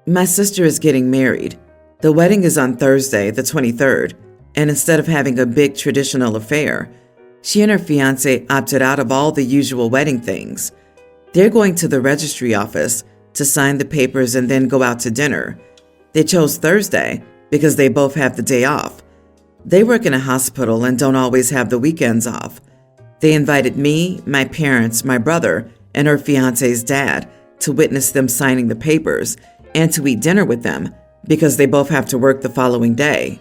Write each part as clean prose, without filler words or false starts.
My sister is getting married. The wedding is on Thursday, the 23rd, and instead of having a big traditional affair, she and her fiancé opted out of all the usual wedding things. They're going to the registry office to sign the papers and then go out to dinner. They chose Thursday because they both have the day off. They work in a hospital and don't always have the weekends off. They invited me, my parents, my brother, and her fiancé's dad to witness them signing the papers and to eat dinner with them because they both have to work the following day.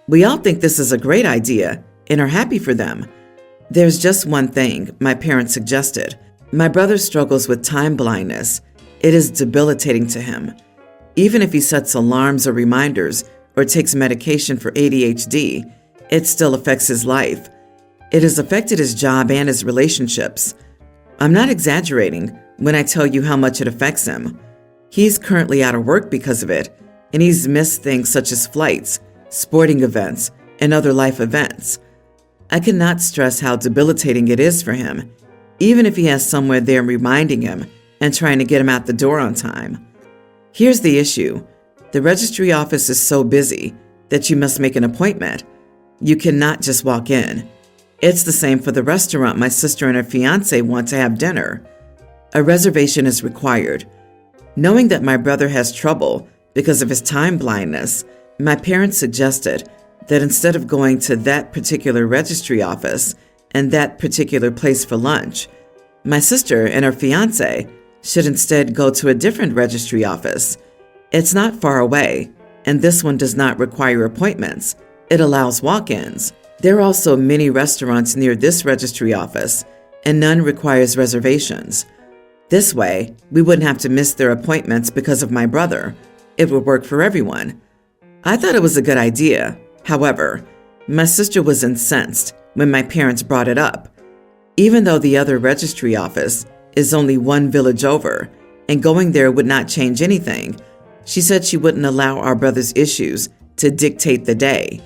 We all think this is a great idea and are happy for them. There's just one thing my parents suggested. My brother struggles with time blindness. It is debilitating to him. Even if he sets alarms or reminders or takes medication for ADHD, it still affects his life. It has affected his job and his relationships. I'm not exaggerating when I tell you how much it affects him. He's currently out of work because of it, and he's missed things such as flights, sporting events, and other life events. I cannot stress how debilitating it is for him, even if he has someone there reminding him and trying to get him out the door on time. Here's the issue. The registry office is so busy that you must make an appointment. You cannot just walk in. It's the same for the restaurant my sister and her fiancé want to have dinner. A reservation is required. Knowing that my brother has trouble because of his time blindness, my parents suggested that instead of going to that particular registry office and that particular place for lunch, my sister and her fiancé should instead go to a different registry office. It's not far away, and this one does not require appointments. It allows walk-ins. There are also many restaurants near this registry office, and none requires reservations. This way, we wouldn't have to miss their appointments because of my brother. It would work for everyone. I thought it was a good idea. However, my sister was incensed when my parents brought it up. Even though the other registry office is only one village over, and going there would not change anything, she said she wouldn't allow our brother's issues to dictate the day.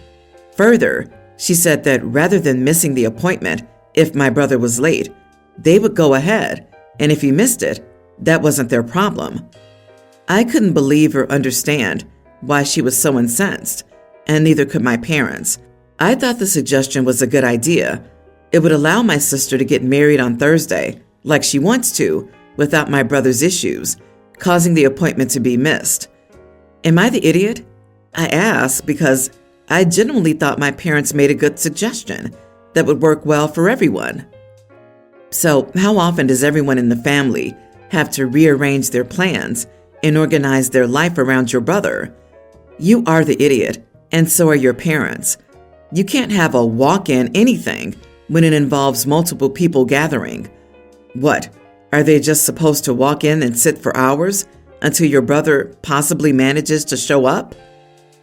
Further, she said that rather than missing the appointment if my brother was late, they would go ahead, and if he missed it, that wasn't their problem. I couldn't believe or understand why she was so incensed, and neither could my parents. I thought the suggestion was a good idea. It would allow my sister to get married on Thursday, like she wants to, without my brother's issues, causing the appointment to be missed. Am I the idiot? I asked because I genuinely thought my parents made a good suggestion that would work well for everyone. So, how often does everyone in the family have to rearrange their plans and organize their life around your brother? You are the idiot, and so are your parents. You can't have a walk-in anything when it involves multiple people gathering. What, are they just supposed to walk in and sit for hours until your brother possibly manages to show up?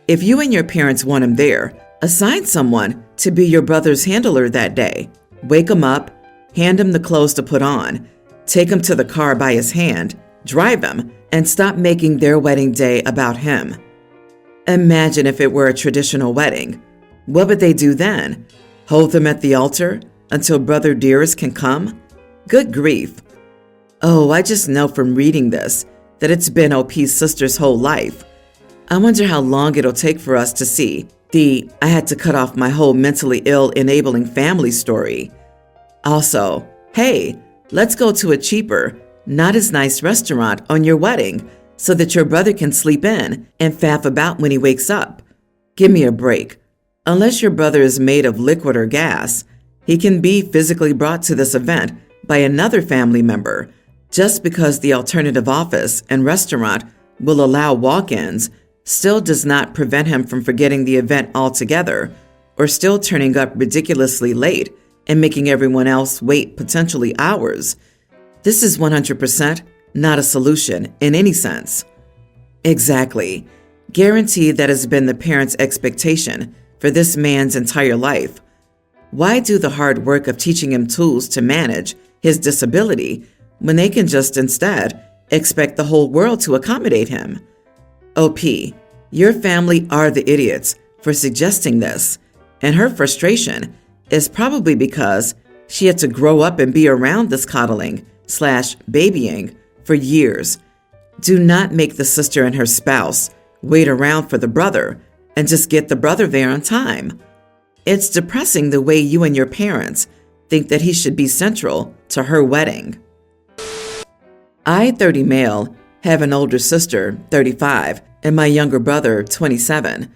If you and your parents want him there, assign someone to be your brother's handler that day. Wake him up, hand him the clothes to put on, take him to the car by his hand, drive him, and stop making their wedding day about him. Imagine if it were a traditional wedding. What would they do then? Hold them at the altar until Brother Dearest can come? Good grief. Oh, I just know from reading this that it's been OP's sister's whole life. I wonder how long it'll take for us to see the I had to cut off my whole mentally ill enabling family story. Also, hey, let's go to a cheaper, not as nice restaurant on your wedding so that your brother can sleep in and faff about when he wakes up. Give me a break. Unless your brother is made of liquid or gas, he can be physically brought to this event by another family member. Just because the alternative office and restaurant will allow walk-ins still does not prevent him from forgetting the event altogether or still turning up ridiculously late and making everyone else wait potentially hours. This is 100% not a solution in any sense. Exactly. Guarantee that has been the parents' expectation for this man's entire life. Why do the hard work of teaching him tools to manage his disability when they can just instead expect the whole world to accommodate him? OP, your family are the idiots for suggesting this, and her frustration is probably because she had to grow up and be around this coddling/babying for years. Do not make the sister and her spouse wait around for the brother and just get the brother there on time. It's depressing the way you and your parents think that he should be central to her wedding. I, 30 male, have an older sister, 35, and my younger brother, 27.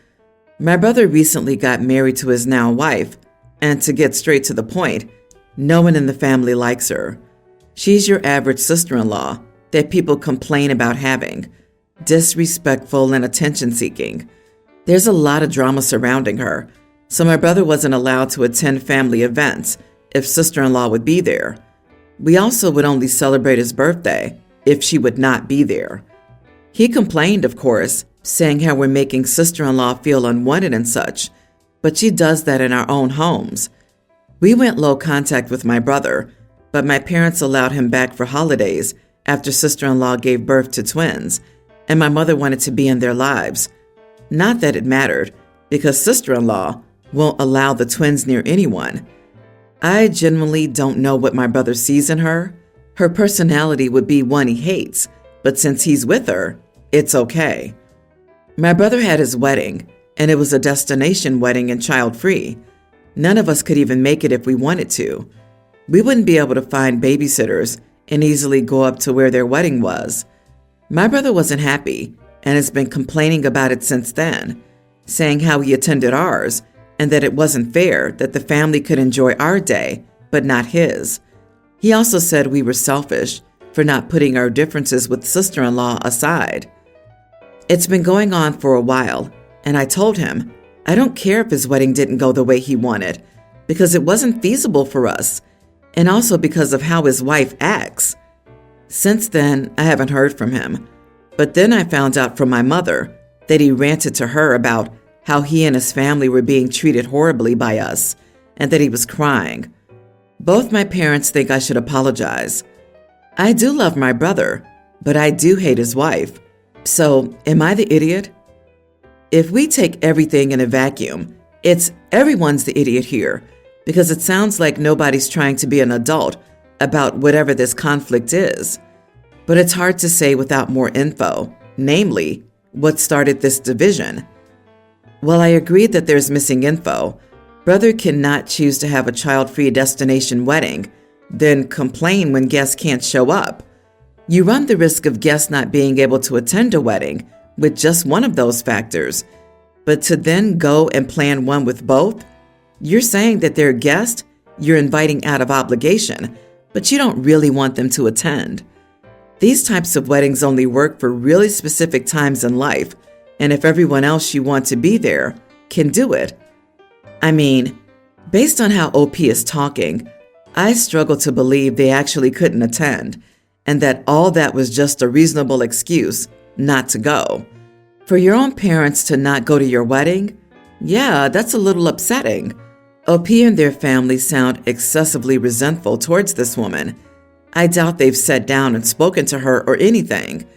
My brother recently got married to his now wife, and to get straight to the point, no one in the family likes her. She's your average sister-in-law that people complain about having, disrespectful and attention-seeking. There's a lot of drama surrounding her, so my brother wasn't allowed to attend family events if sister-in-law would be there. We also would only celebrate his birthday if she would not be there. He complained, of course, saying how we're making sister-in-law feel unwanted and such, but she does that in our own homes. We went low contact with my brother, but my parents allowed him back for holidays after sister-in-law gave birth to twins, and my mother wanted to be in their lives. Not that it mattered, because sister-in-law won't allow the twins near anyone. I genuinely don't know what my brother sees in her. Her personality would be one he hates, but since he's with her, it's okay. My brother had his wedding, and it was a destination wedding and child-free. None of us could even make it if we wanted to. We wouldn't be able to find babysitters and easily go up to where their wedding was. My brother wasn't happy and has been complaining about it since then, saying how he attended ours and that it wasn't fair that the family could enjoy our day, but not his. He also said we were selfish for not putting our differences with sister-in-law aside. It's been going on for a while, and I told him I don't care if his wedding didn't go the way he wanted, because it wasn't feasible for us, and also because of how his wife acts. Since then, I haven't heard from him, but then I found out from my mother that he ranted to her about how he and his family were being treated horribly by us, and that he was crying. Both my parents think I should apologize. I do love my brother, but I do hate his wife. So, am I the idiot? If we take everything in a vacuum, it's everyone's the idiot here, because it sounds like nobody's trying to be an adult about whatever this conflict is. But it's hard to say without more info, namely, what started this division. While I agree that there's missing info, brother cannot choose to have a child-free destination wedding, then complain when guests can't show up. You run the risk of guests not being able to attend a wedding with just one of those factors, but to then go and plan one with both? You're saying that their guest you're inviting out of obligation, but you don't really want them to attend. These types of weddings only work for really specific times in life, and if everyone else you want to be there can do it. I mean, based on how OP is talking, I struggle to believe they actually couldn't attend, and that all that was just a reasonable excuse not to go. For your own parents to not go to your wedding? Yeah, that's a little upsetting. OP and their family sound excessively resentful towards this woman. I doubt they've sat down and spoken to her or anything.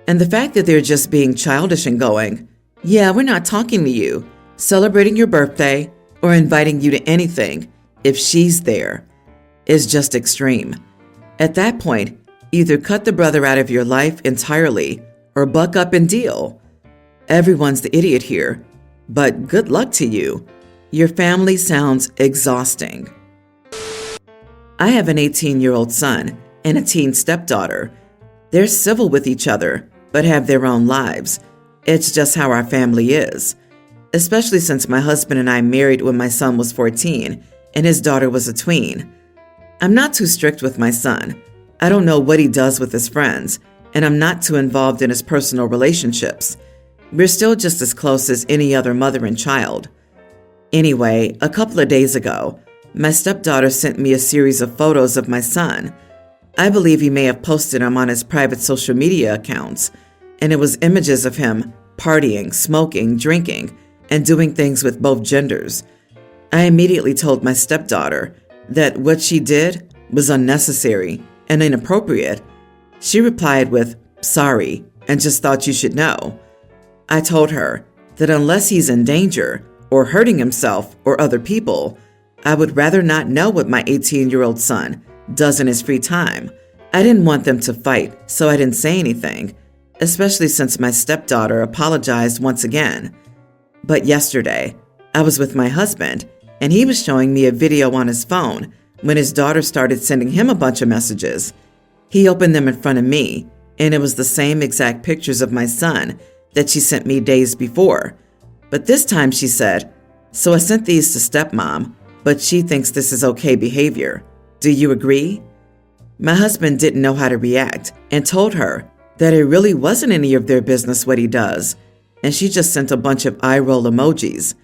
And the fact that they're just being childish and going, yeah, we're not talking to you, celebrating your birthday, or inviting you to anything if she's there, is just extreme. At that point, either cut the brother out of your life entirely or buck up and deal. Everyone's the idiot here, but good luck to you. Your family sounds exhausting. I have an 18-year-old son and a teen stepdaughter. They're civil with each other, but have their own lives. It's just how our family is, especially since my husband and I married when my son was 14 and his daughter was a tween. I'm not too strict with my son. I don't know what he does with his friends, and I'm not too involved in his personal relationships. We're still just as close as any other mother and child. Anyway, a couple of days ago, my stepdaughter sent me a series of photos of my son. I believe he may have posted them on his private social media accounts, and it was images of him partying, smoking, drinking, and doing things with both genders. I immediately told my stepdaughter that what she did was unnecessary and inappropriate. She replied with, "Sorry, and just thought you should know." I told her that unless he's in danger or hurting himself or other people, I would rather not know what my 18-year-old son does in his free time. I didn't want them to fight, so I didn't say anything. especially since my stepdaughter apologized once again. But yesterday, I was with my husband, and he was showing me a video on his phone when his daughter started sending him a bunch of messages. He opened them in front of me, and it was the same exact pictures of my son that she sent me days before. But this time she said, "So I sent these to stepmom, but she thinks this is okay behavior. Do you agree?" My husband didn't know how to react and told her that it really wasn't any of their business what he does, and she just sent a bunch of eye roll emojis.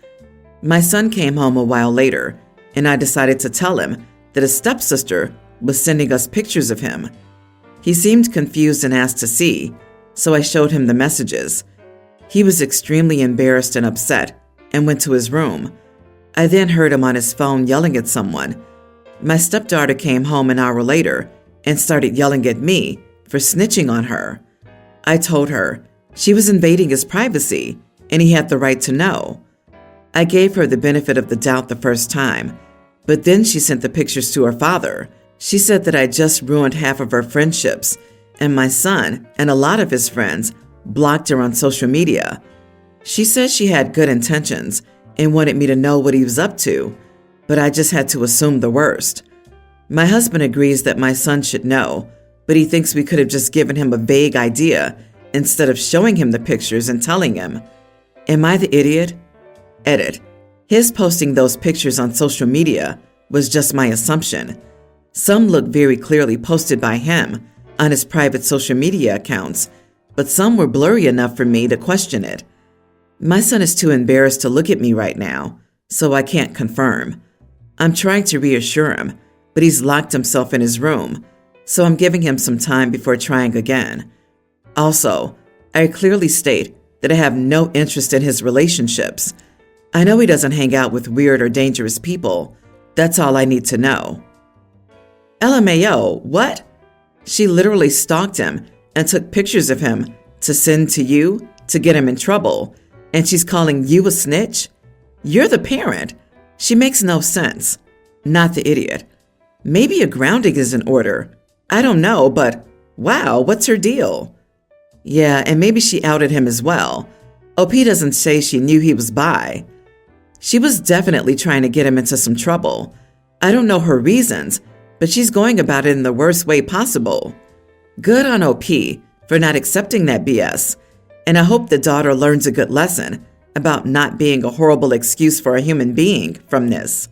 My son came home a while later, and I decided to tell him that his stepsister was sending us pictures of him. He seemed confused and asked to see, so I showed him the messages. He was extremely embarrassed and upset and went to his room. I then heard him on his phone yelling at someone. My stepdaughter came home an hour later and started yelling at me for snitching on her. I told her she was invading his privacy and he had the right to know. I gave her the benefit of the doubt the first time, but then she sent the pictures to her father. She said that I just ruined half of her friendships, and my son and a lot of his friends blocked her on social media. She said she had good intentions and wanted me to know what he was up to, but I just had to assume the worst. My husband agrees that my son should know, but he thinks we could have just given him a vague idea instead of showing him the pictures and telling him. Am I the idiot? Edit. His posting those pictures on social media was just my assumption. Some look very clearly posted by him on his private social media accounts, but some were blurry enough for me to question it. My son is too embarrassed to look at me right now, so I can't confirm. I'm trying to reassure him, but he's locked himself in his room, so I'm giving him some time before trying again. Also, I clearly state that I have no interest in his relationships. I know he doesn't hang out with weird or dangerous people. That's all I need to know. LMAO, what? She literally stalked him and took pictures of him to send to you to get him in trouble, and she's calling you a snitch? You're the parent. She makes no sense. Not the idiot. Maybe a grounding is in order. I don't know, but wow, what's her deal? Yeah, and maybe she outed him as well. OP doesn't say she knew he was bi. She was definitely trying to get him into some trouble. I don't know her reasons, but she's going about it in the worst way possible. Good on OP for not accepting that BS, and I hope the daughter learns a good lesson about not being a horrible excuse for a human being from this.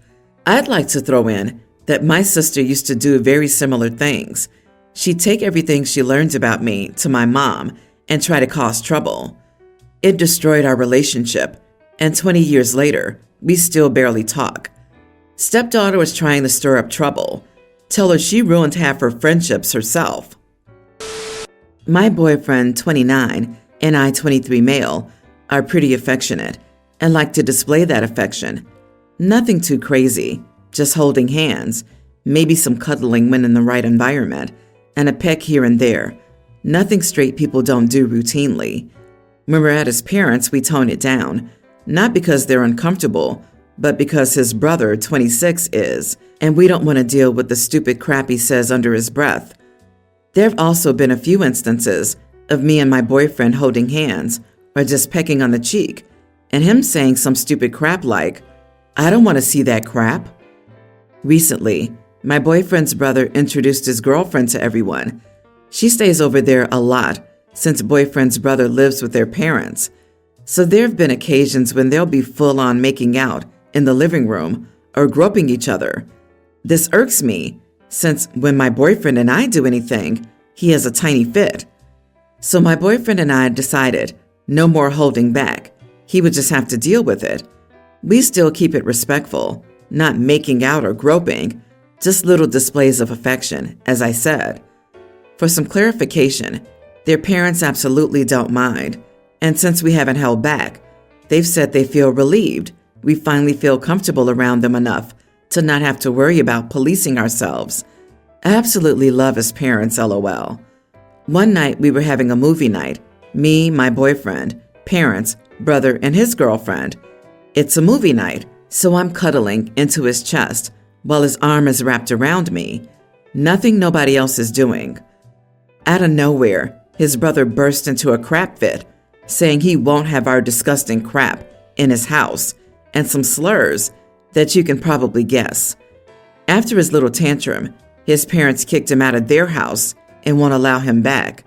I'd like to throw in that my sister used to do very similar things. She'd take everything she learned about me to my mom and try to cause trouble. It destroyed our relationship, and 20 years later, we still barely talk. Stepdaughter was trying to stir up trouble. Tell her she ruined half her friendships herself. My boyfriend, 29, and I, 23 male, are pretty affectionate and like to display that affection. Nothing too crazy, just holding hands, maybe some cuddling when in the right environment, and a peck here and there. Nothing straight people don't do routinely. When we're at his parents', we tone it down, not because they're uncomfortable, but because his brother, 26, is, and we don't want to deal with the stupid crap he says under his breath. There have also been a few instances of me and my boyfriend holding hands or just pecking on the cheek, and him saying some stupid crap like, "I don't want to see that crap." Recently, my boyfriend's brother introduced his girlfriend to everyone. She stays over there a lot since boyfriend's brother lives with their parents. So there have been occasions when they'll be full on making out in the living room or groping each other. This irks me since when my boyfriend and I do anything, he has a tiny fit. So my boyfriend and I decided no more holding back. He would just have to deal with it. We still keep it respectful, not making out or groping, just little displays of affection, as I said. For some clarification, their parents absolutely don't mind, and since we haven't held back, they've said they feel relieved. We finally feel comfortable around them enough to not have to worry about policing ourselves. I absolutely love his parents, LOL. One night we were having a movie night, me, my boyfriend, parents, brother, and his girlfriend. It's a movie night, so I'm cuddling into his chest while his arm is wrapped around me. Nothing nobody else is doing. Out of nowhere, his brother burst into a crap fit, saying he won't have our disgusting crap in his house, and some slurs that you can probably guess. After his little tantrum, his parents kicked him out of their house and won't allow him back.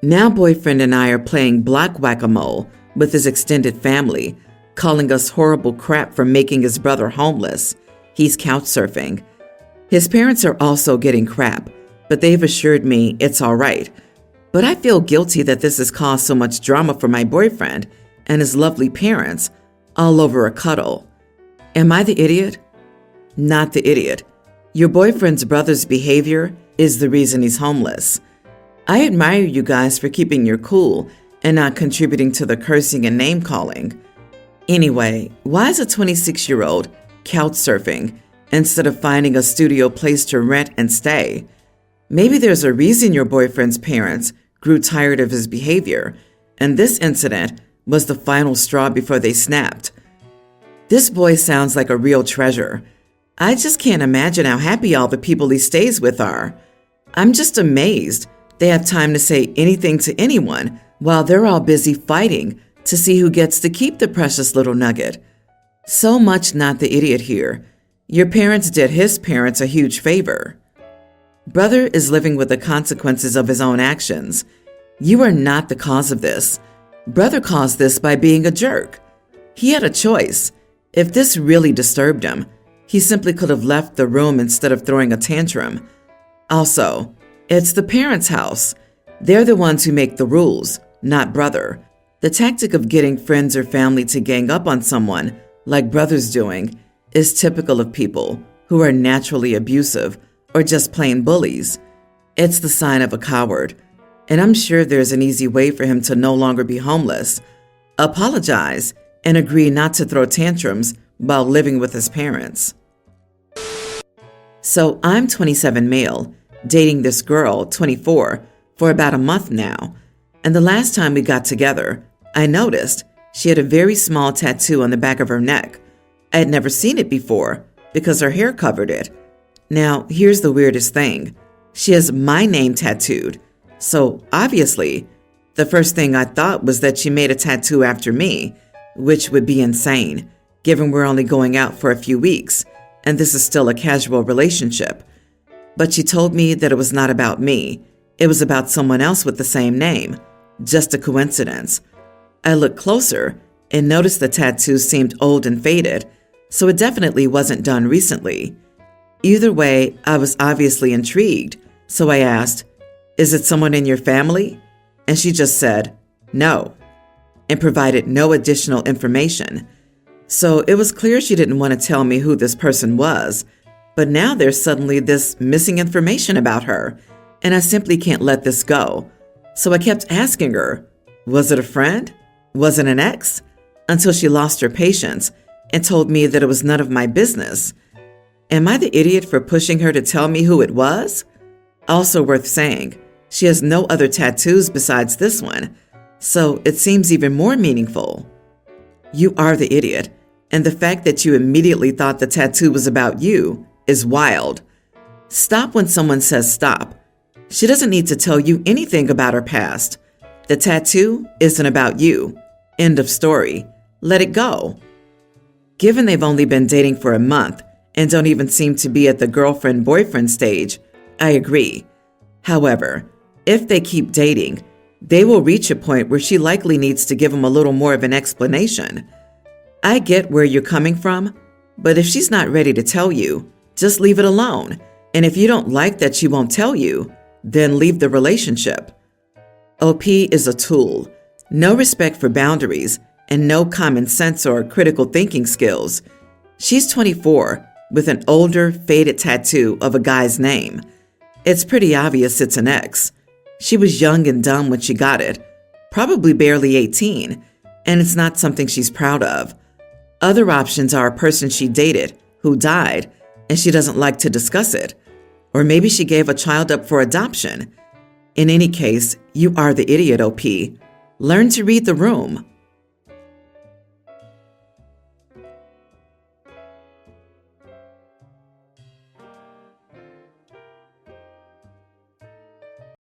Now boyfriend and I are playing block whack-a-mole with his extended family, calling us horrible crap for making his brother homeless. He's couch surfing. His parents are also getting crap, but they've assured me it's all right. But I feel guilty that this has caused so much drama for my boyfriend and his lovely parents, all over a cuddle. Am I the idiot? Not the idiot. Your boyfriend's brother's behavior is the reason he's homeless. I admire you guys for keeping your cool and not contributing to the cursing and name-calling. Anyway, why is a 26-year-old couch surfing instead of finding a studio place to rent and stay? Maybe there's a reason your boyfriend's parents grew tired of his behavior, and this incident was the final straw before they snapped. This boy sounds like a real treasure. I just can't imagine how happy all the people he stays with are. I'm just amazed they have time to say anything to anyone while they're all busy fighting to see who gets to keep the precious little nugget. So much not the idiot here. Your parents did his parents a huge favor. Brother is living with the consequences of his own actions. You are not the cause of this. Brother caused this by being a jerk. He had a choice. If this really disturbed him, he simply could have left the room instead of throwing a tantrum. Also, it's the parents' house. They're the ones who make the rules, not brother. The tactic of getting friends or family to gang up on someone, like brother's doing, is typical of people who are naturally abusive or just plain bullies. It's the sign of a coward. And I'm sure there's an easy way for him to no longer be homeless. Apologize and agree not to throw tantrums while living with his parents. So I'm 27 male, dating this girl, 24, for about a month now. And the last time we got together, I noticed she had a very small tattoo on the back of her neck. I had never seen it before because her hair covered it. Now, here's the weirdest thing. She has my name tattooed. So obviously, the first thing I thought was that she made a tattoo after me, which would be insane, given we're only going out for a few weeks, and this is still a casual relationship. But she told me that it was not about me. It was about someone else with the same name. Just a coincidence. I looked closer and noticed the tattoo seemed old and faded, so it definitely wasn't done recently. Either way, I was obviously intrigued, so I asked, "Is it someone in your family?" And she just said, "No," and provided no additional information. So it was clear she didn't want to tell me who this person was, but now there's suddenly this missing information about her, and I simply can't let this go. So I kept asking her, was it a friend? Was it an ex? Until she lost her patience and told me that it was none of my business. Am I the idiot for pushing her to tell me who it was? Also worth saying, she has no other tattoos besides this one, so it seems even more meaningful. You are the idiot, and the fact that you immediately thought the tattoo was about you is wild. Stop when someone says stop. She doesn't need to tell you anything about her past. The tattoo isn't about you. End of story. Let it go. Given they've only been dating for a month and don't even seem to be at the girlfriend-boyfriend stage, I agree. However, if they keep dating, they will reach a point where she likely needs to give him a little more of an explanation. I get where you're coming from, but if she's not ready to tell you, just leave it alone. And if you don't like that she won't tell you, then leave the relationship. OP is a tool. No respect for boundaries and no common sense or critical thinking skills. She's 24 with an older, faded tattoo of a guy's name. It's pretty obvious it's an ex. She was young and dumb when she got it, probably barely 18, and it's not something she's proud of. Other options are a person she dated who died and she doesn't like to discuss it. Or maybe she gave a child up for adoption. In any case, you are the idiot, OP. Learn to read the room.